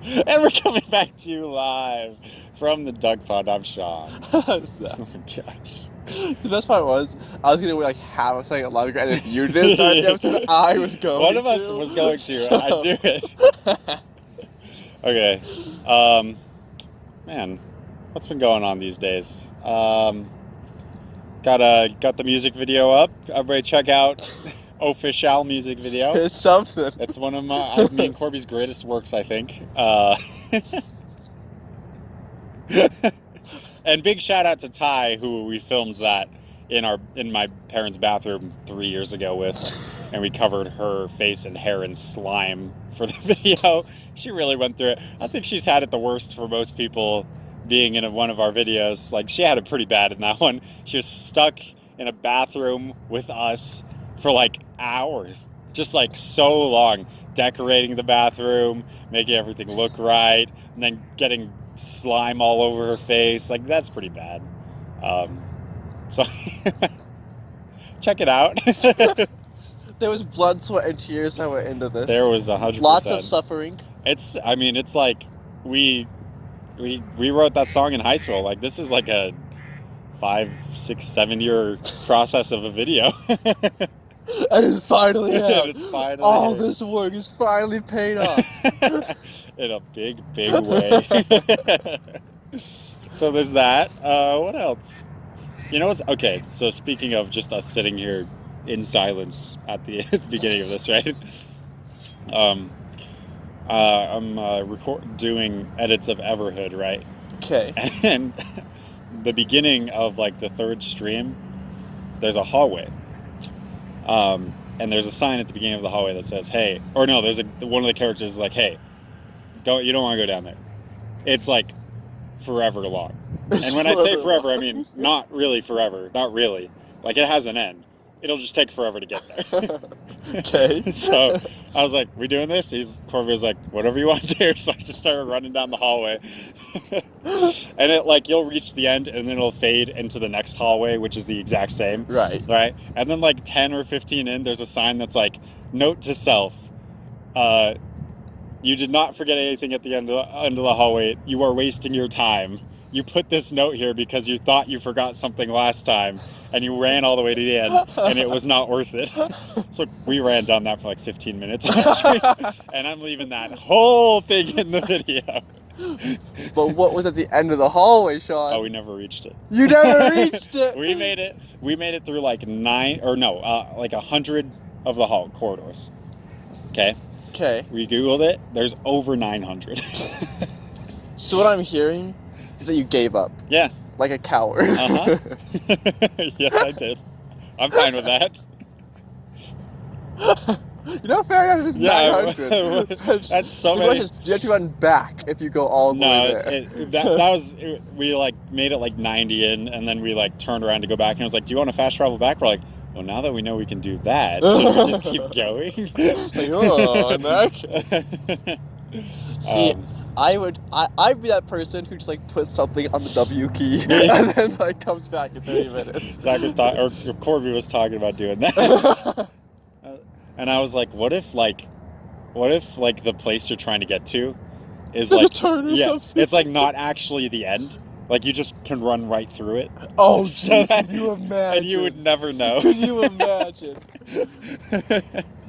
And we're coming back to you live from the Duck Pond. I'm Sean. Oh my gosh. The best part was, I was going to wait like half a second longer, and if you didn't start the episode, I was going to. One of us was going to. So... I'd do it. Okay. Man, what's been going on these days? Got the music video up. Everybody check out Official music video. It's something. It's one of me and Corby's greatest works, I think. And big shout out to Ty, who we filmed that in my parents' bathroom 3 years ago with, and we covered her face and hair in slime for the video. She really went through it. I think she's had it the worst for most people being in one of our videos. Like, she had it pretty bad in that one. She was stuck in a bathroom with us for like hours, just like so long, decorating the bathroom, making everything look right, and then getting slime all over her face. Like, that's pretty bad. So check it out. There was blood, sweat, and tears that went into this. There was 100%. Lots of suffering. It's like we wrote that song in high school. Like, this is like a 5, 6, 7 year process of a video. And it's finally out. It's finally all here. This work is finally paid off. In a big, big way. So there's that. What else? You know what's... Okay, so speaking of just us sitting here in silence at the beginning of this, right? I'm doing edits of Everhood, right? Okay. And the beginning of like the third stream, there's a hallway. And there's a sign at the beginning of the hallway that says, hey, or no, there's one of the characters is like, hey, you don't want to go down there. It's like forever long. And when I say forever, I mean not really forever, not really. Like, it has an end. It'll just take forever to get there. Okay. So I was like, we doing this? Corby was like, whatever you want to do. So I just started running down the hallway. And it, like, you'll reach the end and then it'll fade into the next hallway, which is the exact same. Right. And then like 10 or 15 in, there's a sign that's like, note to self, you did not forget anything at the end of the hallway. You are wasting your time. You put this note here because you thought you forgot something last time, and you ran all the way to the end, and it was not worth it. So we ran down that for like 15 minutes on the street, and I'm leaving that whole thing in the video. But what was at the end of the hallway, Sean? Oh, we never reached it. You never reached it. We made it through like 100 of the hall corridors. Okay. We Googled it. There's over 900. So what I'm hearing is that you gave up. Yeah. Like a coward. Uh-huh. Yes, I did. I'm fine with that. You know, fair enough, it was 900. That's so many. You have to run back if you go all the way there. We like made it like 90 in, and then we like turned around to go back, and I was like, do you want to fast travel back? We're like, well, now that we know we can do that, should we just keep going? Like, oh, in that case. See, I'd be that person who just like puts something on the W key and then like comes back in 30 minutes. Zach was or Corby was talking about doing that. And I was like, what if the place you're trying to get to is like, a turn or something? It's like not actually the end. Like, you just can run right through it. Oh, so can you imagine? And you would never know. Can you imagine?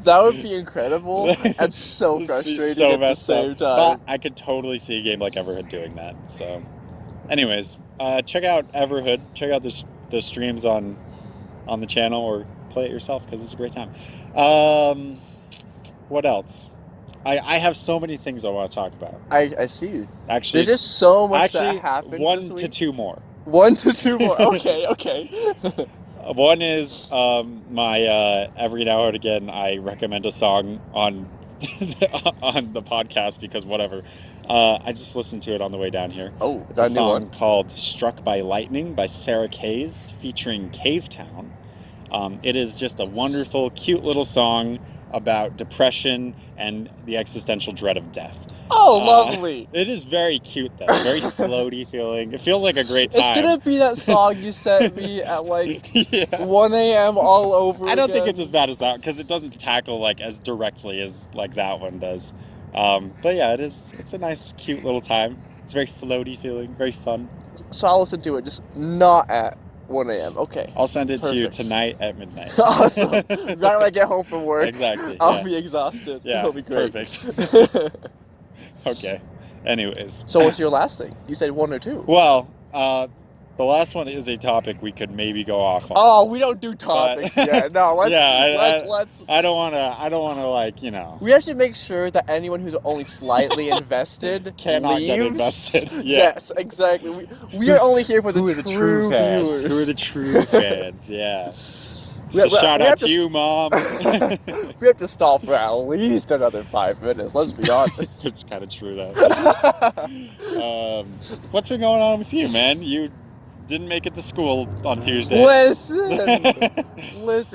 That would be incredible and so frustrating at the same time. But I could totally see a game like Everhood doing that. So, anyways, check out Everhood. Check out the streams on the channel, or play it yourself because it's a great time. What else? I have so many things I want to talk about. I see. Actually, there's just so much that happened. 1 to 2 more. 1 to 2 more. Okay. One is my every now and again I recommend a song on on the podcast because whatever. I just listened to it on the way down here. Oh, it's a song called "Struck by Lightning" by Sarah Kays featuring Cavetown. It is just a wonderful, cute little song about depression and the existential dread of death. Oh, lovely. It is very cute, though. Very floaty feeling. It feels like a great time. It's going to be that song you sent me at like 1 a.m. all over I don't think it's as bad as that because it doesn't tackle like as directly as like that one does. But yeah, it's a nice, cute little time. It's very floaty feeling, very fun. So I'll listen to it, just not at 1 a.m. Okay. I'll send it to you Perfect. tonight at midnight. Awesome. Right when I get home from work. Exactly. I'll yeah. be exhausted. Yeah, It'll be great. perfect. Okay. Anyways. So what's your last thing? You said 1 or 2. Well, the last one is a topic we could maybe go off on. Oh, we don't do topics yet. No, let's. Yeah, let's. I don't wanna like, you know. We have to make sure that anyone who's only slightly invested Cannot get leaves. invested. Yeah. Yes, exactly. We are only here for the Who are the true viewers. fans? Who are the true fans? Yeah. We- So we- shout we out have to to- you, Mom. We have to stall for at least another 5 minutes. Let's be honest. It's kind of true though. What's been going on with you, man? You didn't make it to school on Tuesday. Listen,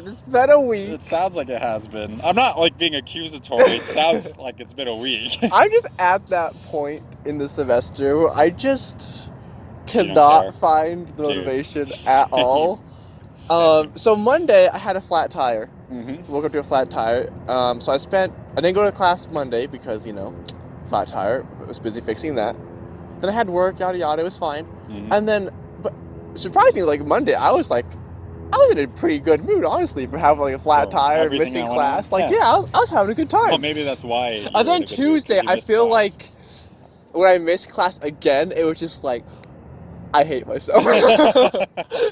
it's been a week. It sounds like it has been. I'm not like being accusatory. It sounds like it's been a week. I'm just at that point in the semester where I just care. cannot find the Dude, motivation same. at all. Same. So Monday I had a flat tire. Mhm. Woke up to a flat tire. So I didn't go to class Monday because, flat tire. I was busy fixing that. Then I had work, yada yada, it was fine. Mhm. And then, but surprisingly, like Monday, I was in a pretty good mood, honestly, for having like a flat Well, tire, everything missing that went class. on, Like, yeah. yeah, I was having a good time. Well, maybe that's why. you And were then in a good mood, 'cause Tuesday, you I missed feel class. like when I missed class again, it was just like, I hate myself.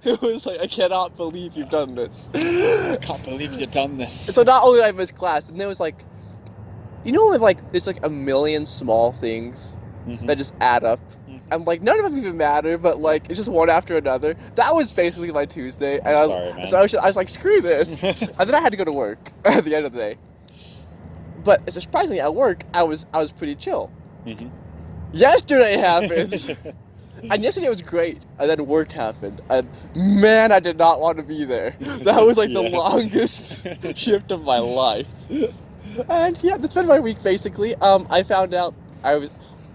It was like, I cannot believe you've done this. I can't believe you've done this. So not only did I miss class, and there was like, when like there's like a million small things Mhm. that just add up, Mhm. and like none of them even matter, but like it's just one after another. That was basically my Tuesday, and I'm sorry, man. so I was like, screw this, and then I had to go to work at the end of the day. But surprisingly, at work, I was pretty chill. Mhm. Yesterday happened. And yesterday was great, and then work happened, and man, I did not want to be there. That was like the Yeah. longest shift of my life. And yeah, that's been my week basically. I found out I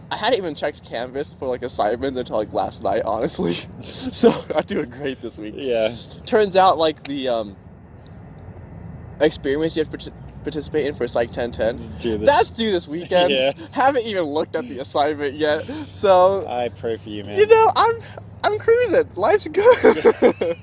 hadn't even checked Canvas for like assignments until like last night, honestly. So I'm doing great this week. Yeah. Turns out like the experiments you have to participate in for Psych 1010. Let's do this. That's due this weekend. Yeah. Haven't even looked at the assignment yet. So I pray for you, man. I'm cruising. Life's good.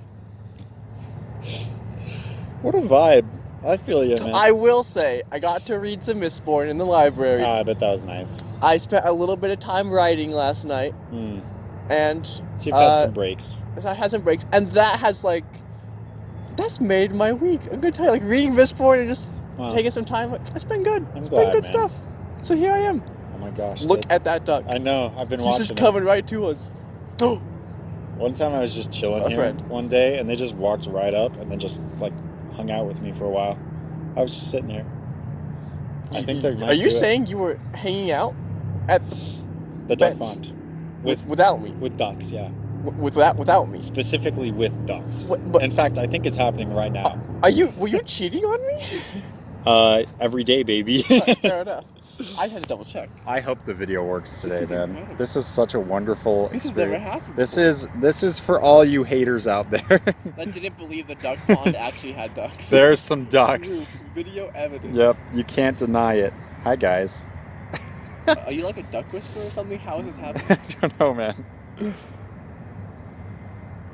What a vibe. I feel you, man. I will say, I got to read some Mistborn in the library. I bet that was nice. I spent a little bit of time writing last night, Mm. and So you've had some breaks. so I had some breaks, and that's made my week. I'm gonna tell you, like reading Mistborn and just Wow. taking some time. It's been good. I'm It's glad, been good man. stuff. So here I am. Oh my gosh. Look at that duck. I know. I've been He's watching just it. coming right to us. One time I was just chilling A here friend. one day, and they just walked right up and then just like hung out with me for a while. I was just sitting here. I think they might Are you do it. saying you were hanging out at The duck bench? pond without me? with ducks? Yeah, Without me? specifically with ducks. But In fact, I think it's happening right now. were you cheating on me? Every day, baby. Fair enough. I had to double check. I hope the video works today, This is man. incredible. This is such a wonderful This has never experience. happened. This is for all you haters out there. That didn't believe the duck pond actually had ducks. There's some ducks. Proof, video evidence. Yep, you can't deny it. Hi guys. Are you like a duck whisperer or something? How is this happening? I don't know, man.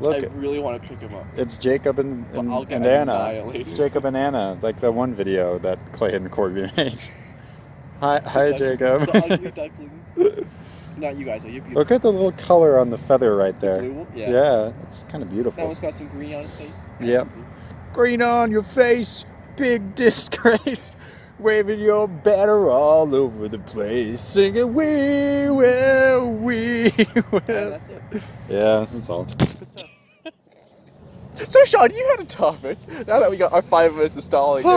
Look, I really want to pick him up. it's Jacob and I'll get Anna. annihilated. It's Jacob and Anna, like the one video that Clay and Corby made. Hi, Ducklings, Jacob. The ugly ducklings. Not you guys, are you beautiful? Look at the little color on the feather right there. Blue one? Yeah. Yeah, it's kind of That beautiful. one's got some green on his face. Yep. Green on your face, big disgrace. Waving your banner all over the place, singing "We will, we will." And that's it. Yeah, that's all. Good stuff. So Sean, you had a topic. Now that we got our 5 minutes to stall again.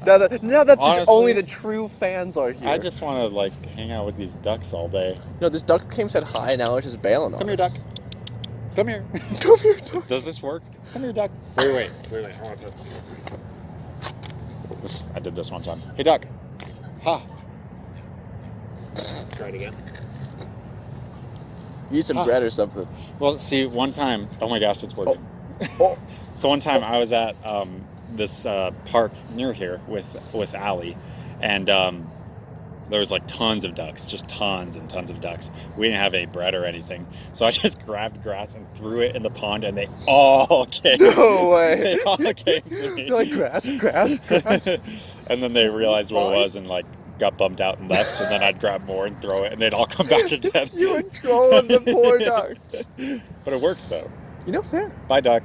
Now that Honestly, only the true fans are here. I just want to like hang out with these ducks all day. This duck came said hi, now it's just bailing on Come here, us. duck. Come here. Come here, duck. Does this work? Come here, duck. Wait. I want this. I did this one time. Hey, duck. Ha. Try it again. You need some Huh. bread or something. Well, see, one time. Oh my gosh, it's working. Oh. So one time I was at this park near here with Allie, and There was like tons of ducks, just tons and tons of ducks. We didn't have any bread or anything, so I just grabbed grass and threw it in the pond, and they all came. No way. They all came to me. You're like, grass. And then they realized what it was and like got bummed out and left. And then I'd grab more and throw it, and they'd all come back again. You were trolling the poor ducks. But it works though. You know, fair. Bye, duck.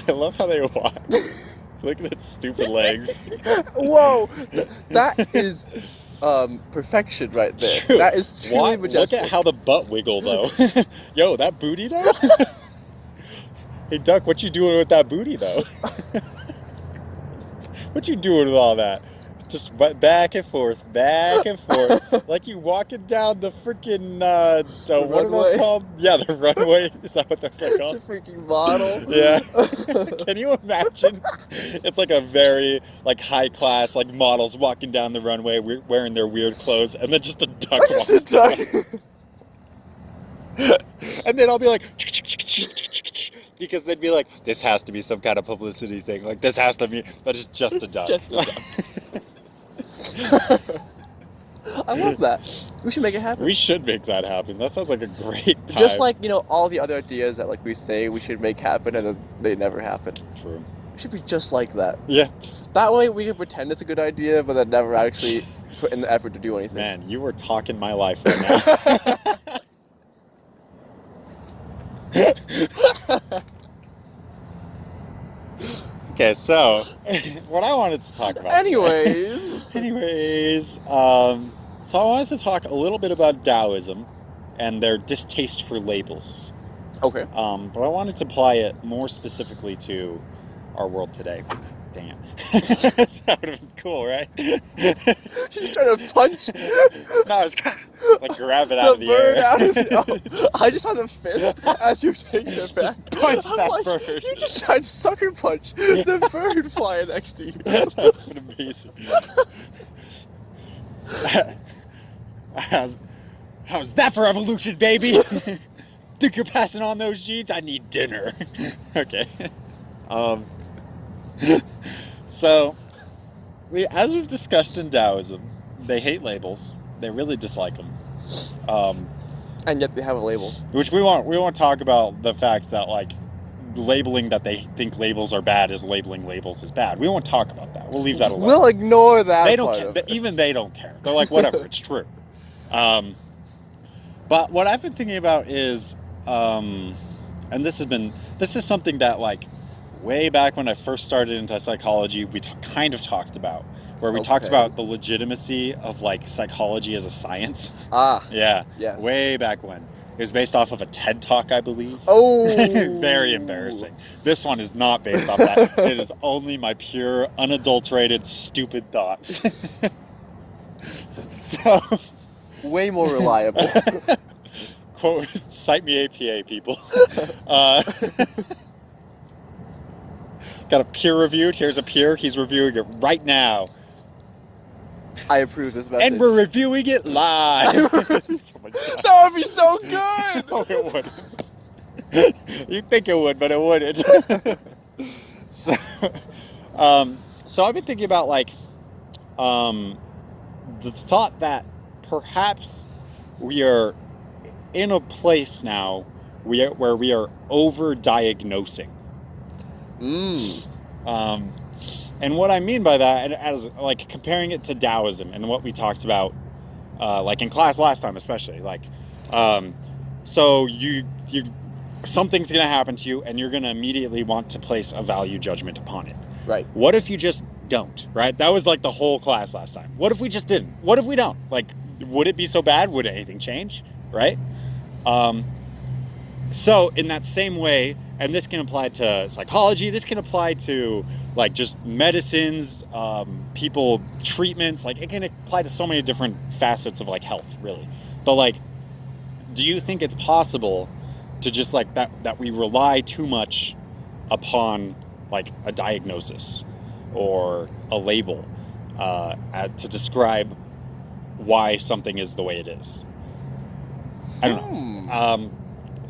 I love how they walk. Look at its stupid legs. Whoa, that is perfection right there. True. That is truly majestic. Look at how the butt wiggle though. Yo, that booty though. Hey, duck, what you doing with that booty though? What you doing with all that? Just back and forth, like you walking down the freaking what are those called? Yeah, the runway. Is that what those are called? It's a freaking model. Yeah. Can you imagine? It's like a very like high class like models walking down the runway wearing their weird clothes, and then just a duck walks down. And then I'll be like, because they'd be like, this has to be some kind of publicity thing. Like this has to be, but it's just a duck. Just a duck. I love that. We should make it happen. We should make that happen. That sounds like a great time. Just like, all the other ideas that like we say we should make happen and then they never happen. True. It should be just like that. Yeah. That way we can pretend it's a good idea, but then never actually put in the effort to do anything. Man, you were talking my life right now. Okay, so what I wanted to talk about. Anyways, so I wanted to talk a little bit about Taoism and their distaste for labels. Okay. But I wanted to apply it more specifically to our world today. Damn. That would have been cool, right? You're trying to punch? No, I was trying to like grab it out of the bird air. Out of the, I just had a fist as you were taking it back. Just punch that like, bird. You just tried to sucker punch the bird flying next to you. That would have been amazing. How's that for evolution, baby? Think you're passing on those genes? I need dinner. Okay. So, as we've discussed in Taoism, they hate labels. They really dislike them. And yet they have a label. Which we won't talk about the fact that like labeling that they think labels are bad is labeling labels as bad. We won't talk about that. We'll leave that alone. We'll ignore that. They don't care. Even they don't care. They're like, whatever, it's true. But what I've been thinking about is, and this is something that like way back when I first started into psychology, we kind of talked about, where we talked about the legitimacy of like psychology as a science. Yeah. Yes. Way back when. It was based off of a TED Talk, I believe. Oh. Very embarrassing. This one is not based off that. It is only my pure, unadulterated, stupid thoughts. So. Way more reliable. Quote, cite me APA, people. Got a peer reviewed. Here's a peer. He's reviewing it right now. I approve this message. And we're reviewing it live. Oh my God. That would be so good. No, it wouldn't. You'd think it would, but it wouldn't. So I've been thinking about like the thought that perhaps we are in a place now where we are over-diagnosing. And what I mean by that, and as like comparing it to Taoism and what we talked about, like in class last time, especially, like, so you something's gonna happen to you, and you're gonna immediately want to place a value judgment upon it. Right. What if you just don't? Right. That was like the whole class last time. What if we just didn't? What if we don't? Like, would it be so bad? Would anything change? Right. So in that same way, and this can apply to psychology, this can apply to like just medicines, people, treatments, like it can apply to so many different facets of like health, really. But like, do you think it's possible to just like that we rely too much upon like a diagnosis or a label to describe why something is the way it is? I don't know.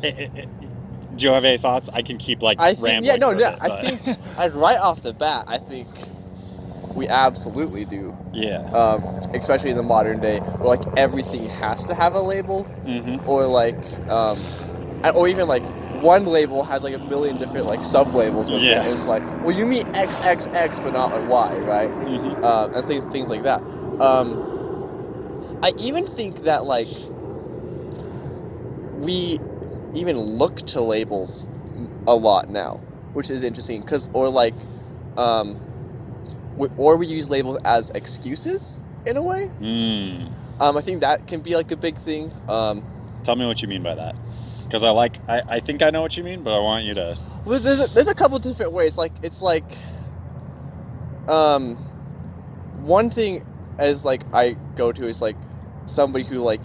Do you have any thoughts? I can keep like rambling. I think right off the bat, I think We absolutely do. Yeah. Especially in the modern day, where like everything has to have a label, Mm-hmm. or like, or even like one label has like a million different like sub labels with Yeah. it. And it's like, well, you mean XXX, but not like Y, right? Mm-hmm. And things like that. I even think that like we even look to labels a lot now, which is interesting, or we use labels as excuses in a way. I think that can be like a big thing. Tell me what you mean by that, because I think I know what you mean, but I want you to. Well, there's a couple different ways. Like it's like, one thing is like I go to is like somebody who like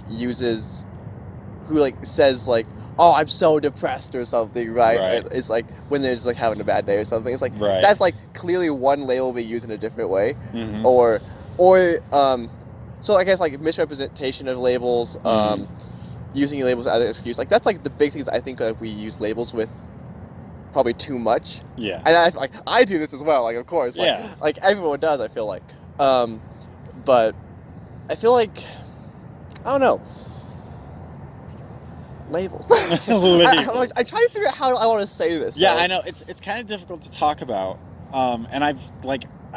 says like, oh, I'm so depressed or something, right? Right. It's like when they're just like having a bad day or something. It's like Right. that's like clearly one label we use in a different way, Mm-hmm. or so I guess like misrepresentation of labels, using labels as an excuse. Like that's like the big things I think like we use labels with probably too much. Yeah. And I do this as well. Like of course, like everyone does. I feel like, but I feel like I don't know. Labels. Labels. I try to figure out how I want to say this. Yeah, I know it's kind of difficult to talk about, and I've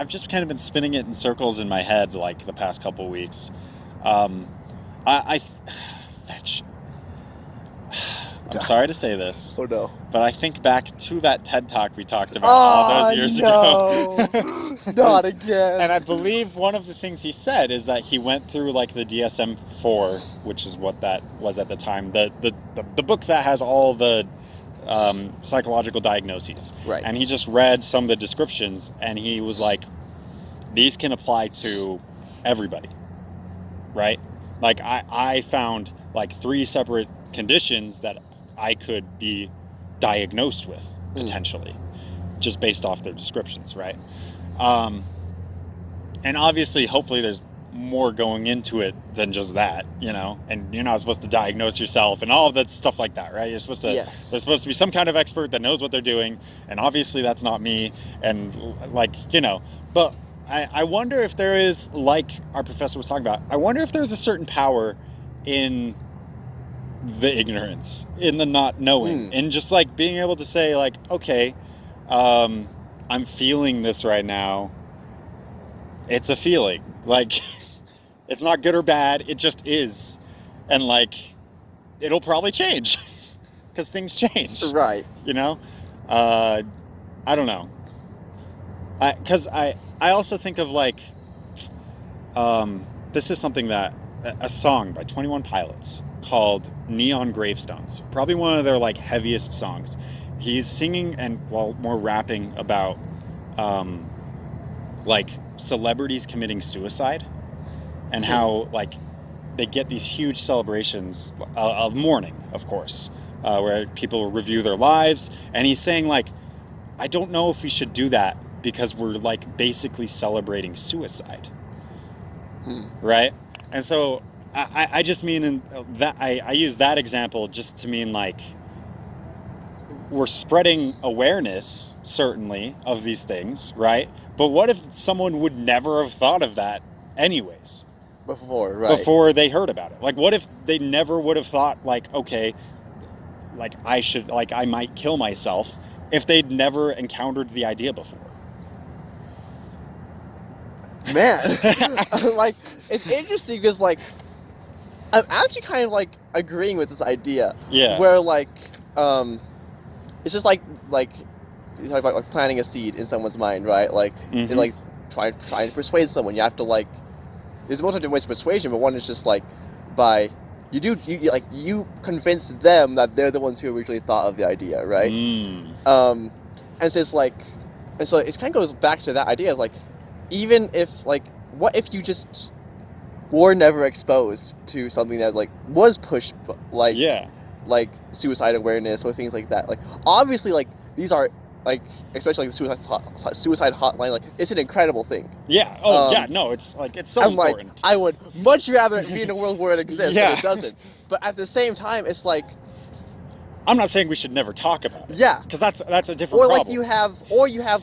just kind of been spinning it in circles in my head like the past couple weeks. Fetch. I'm sorry to say this. Oh no. But I think back to that TED Talk we talked about all those years ago. Not again. And I believe one of the things he said is that he went through like the DSM-4, which is what that was at the time, the book that has all the psychological diagnoses. Right. And he just read some of the descriptions, and he was like, these can apply to everybody, right? Like I found like 3 separate conditions that I could be diagnosed with potentially, just based off their descriptions, right? And obviously, hopefully there's more going into it than just that, you know, and you're not supposed to diagnose yourself and all of that stuff like that, right? You're supposed to, yes. There's supposed to be some kind of expert that knows what they're doing, and obviously that's not me, and like, you know, but I wonder if there is, like our professor was talking about, I wonder if there's a certain power in the ignorance, in the not knowing, in just like being able to say like, okay, I'm feeling this right now. It's a feeling, like it's not good or bad, it just is, and like it'll probably change because things change, right? You know, I don't know, because I also think of like, this is something that a song by 21 Pilots called Neon Gravestones, probably one of their like heaviest songs. He's singing and more rapping about like celebrities committing suicide, and how like they get these huge celebrations of mourning, of course, where people review their lives, and he's saying like, I don't know if we should do that because we're like basically celebrating suicide, right? And so I just mean in that I use that example just to mean like we're spreading awareness, certainly, of these things, right? But what if someone would never have thought of that anyways? Before they heard about it. Like, what if they never would have thought, like, okay, like, I might kill myself, if they'd never encountered the idea before? Man, like, it's interesting because, like, I'm actually kind of, like, agreeing with this idea. Yeah. Where, like, it's just like you talk about like planting a seed in someone's mind, right? Like, and, like trying to persuade someone. You have to like, there's multiple different ways of persuasion, but one is just like by you convince them that they're the ones who originally thought of the idea, right? And so it's like, and so it kind of goes back to that idea of like, even if like, what if you just were never exposed to something that was pushed like like suicide awareness or things like that. Like, obviously, like, these are, like, especially like the suicide hotline, like, it's an incredible thing. Yeah. Oh, yeah, no, it's, like, it's so important. Like, I would much rather be in a world where it exists than it doesn't. But at the same time, it's like... I'm not saying we should never talk about it. Yeah. Because that's a different problem. Or, like, you have,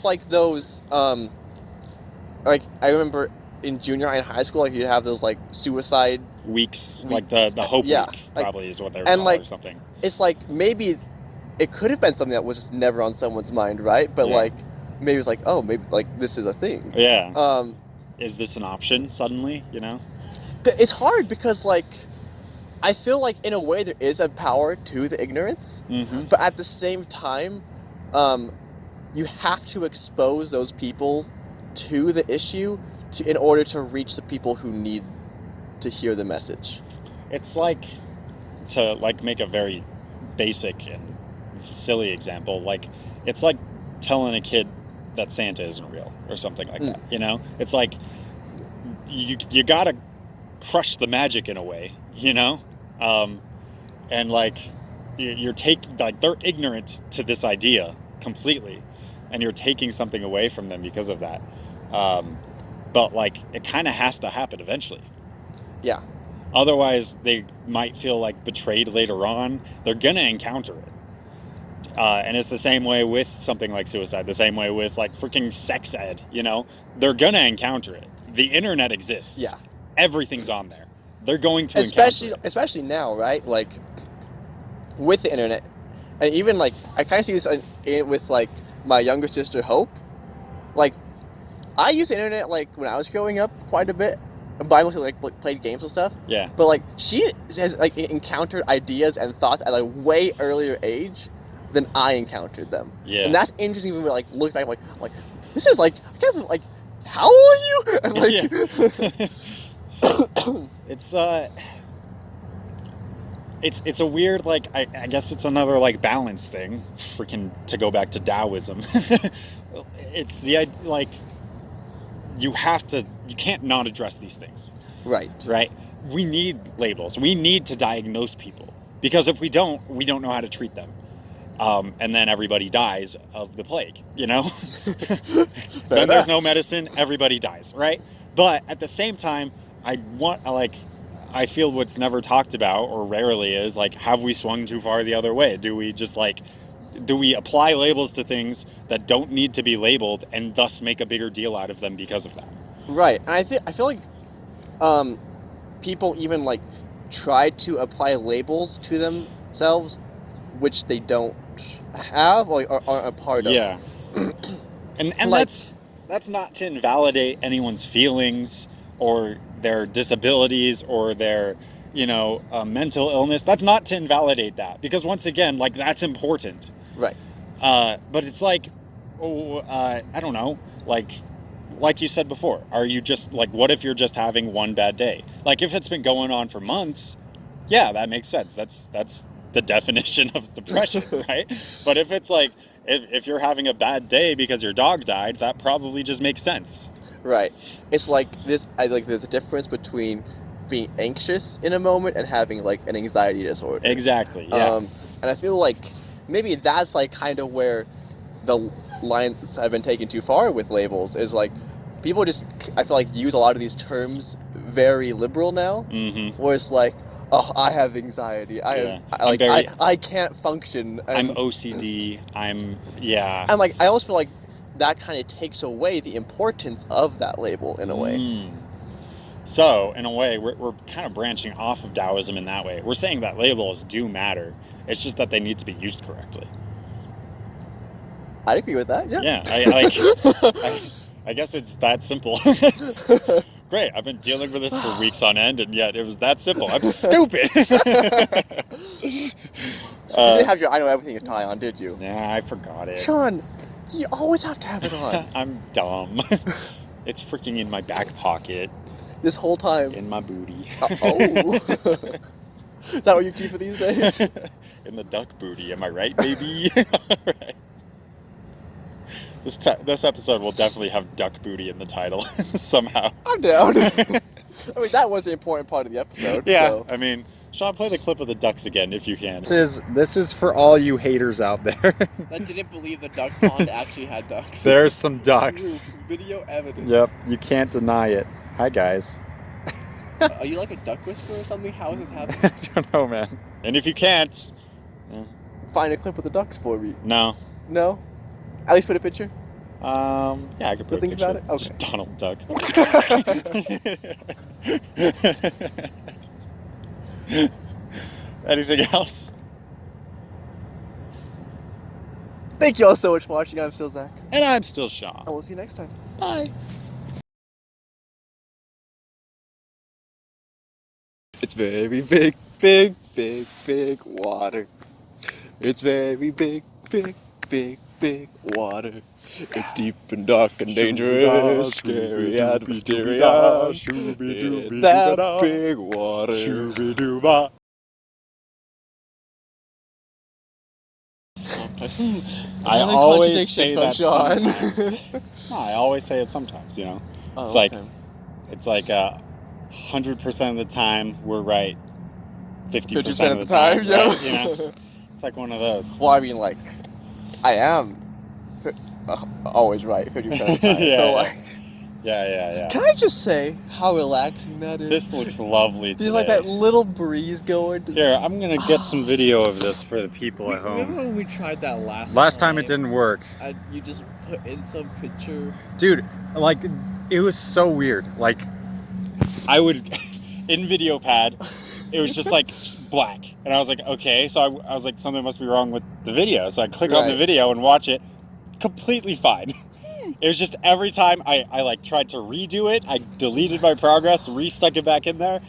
like, those, like I remember in junior high and high school, like you'd have those like suicide Weeks, like the Hope yeah, Week, like, probably is what they were and called like or something. it's like maybe it could have been something that was just never on someone's mind, right? But Yeah. like maybe it's like, oh, maybe like this is a thing. Yeah. Is this an option suddenly? You know? But it's hard because like I feel like in a way there is a power to the ignorance, Mm-hmm. but at the same time, you have to expose those people to the issue in order to reach the people who need to hear the message. It's like, to like make a very basic and silly example, like it's like telling a kid that Santa isn't real or something like that. You know, it's like you gotta crush the magic in a way. You know, and like you're taking, like, they're ignorant to this idea completely, and you're taking something away from them because of that. But like it kind of has to happen eventually. Yeah. Otherwise, they might feel like betrayed later on. They're gonna encounter it, and it's the same way with something like suicide. The same way with like freaking sex ed. You know, they're gonna encounter it. The internet exists. Yeah. Everything's on there. They're going to encounter it. Especially now, right? Like with the internet, and even like I kind of see this with like my younger sister Hope. Like I used the internet like when I was growing up quite a bit, but I mostly like played games and stuff. Yeah. But like she has like encountered ideas and thoughts at a way earlier age than I encountered them. Yeah. And that's interesting when we like look back like this is like I can't like how old are you? And like yeah. It's a weird, like, I guess it's another like balance thing, freaking, to go back to Taoism. It's the, like, you can't not address these things. Right. We need labels. We need to diagnose people, because if we don't know how to treat them. And then everybody dies of the plague, you know? Then there's no medicine, everybody dies, right? But at the same time, I feel what's never talked about, or rarely is, like, have we swung too far the other way? Do we just, like, do we apply labels to things that don't need to be labeled and thus make a bigger deal out of them because of that? Right. And I feel like people even, like, try to apply labels to themselves, which they don't have or aren't a part of. Yeah. And like, that's not to invalidate anyone's feelings or their disabilities or their, mental illness. That's not to invalidate that, because once again, like, that's important. Right. But it's like, I don't know, like you said before, are you just, like, what if you're just having one bad day? Like, if it's been going on for months, yeah, that makes sense. That's the definition of depression, right? But if it's like, if you're having a bad day because your dog died, that probably just makes sense. Right. It's like this. There's a difference between being anxious in a moment and having like an anxiety disorder. Exactly. Yeah. And I feel like maybe that's like kind of where the lines have been taken too far with labels. Is like people just, I feel like, use a lot of these terms very liberal now. Mm-hmm. Where it's like, oh, I have anxiety. I can't function. I'm OCD. And like I almost feel like that kind of takes away the importance of that label in a way. So, in a way, we're kind of branching off of Taoism in that way. We're saying that labels do matter. It's just that they need to be used correctly. I'd agree with that, yeah. Yeah, I guess it's that simple. Great, I've been dealing with this for weeks on end, and yet it was that simple. I'm stupid! You didn't have your I know everything tie on, did you? Nah, I forgot it. Sean, you always have to have it on. I'm dumb. It's freaking in my back pocket. This whole time. In my booty. Oh. Is that what you keep for these days? In the duck booty, am I right, baby? Right. This episode will definitely have duck booty in the title somehow. I'm down. I mean, that was the important part of the episode. Yeah, so. I mean, Sean, play the clip of the ducks again if you can. This is for all you haters out there. That didn't believe the duck pond actually had ducks. There's some ducks. Video evidence. Yep, you can't deny it. Hi, guys. Are you like a duck whisperer or something? How is this happening? I don't know, man. And if you can't... Find a clip of the ducks for me. No. No? At least put a picture? Yeah, I could put a think picture. about it? Okay. Just Donald Duck. Anything else? Thank you all so much for watching. I'm still Zach. And I'm still Sean. And we'll see you next time. Bye. It's very big, big, big, big water. It's very big, big, big, big water. It's deep and dark and dangerous, scary and mysterious. In that big water. I always say that Sean. sometimes. No, I always say it sometimes, you know? Oh, It's like- okay. It's like 100% of the time we're right. 50% 50% of the time, yeah. right? You know? It's like one of those. Well, I mean, like, I am always right 50% of the time. Yeah, So, yeah. like, Yeah. can I just say how relaxing that is? This looks lovely today. There's like that little breeze going. Here, I'm gonna get some video of this for the people at Remember home. when we tried that Last time it didn't work. And you just put in some picture. Dude, like, it was so weird. Like, I would, in video pad, it was just like black. And I was like, okay. So I was like, something must be wrong with the video. So I click on the Right. video and watch it. Completely fine. It was just every time I like tried to redo it, I deleted my progress, restuck it back in there.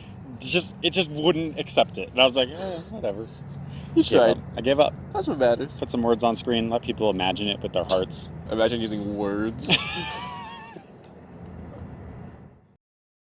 It just wouldn't accept it. And I was like, whatever. You Gave tried. up. I gave up. That's what matters. Put some words on screen, let people imagine it with their hearts. Imagine using words.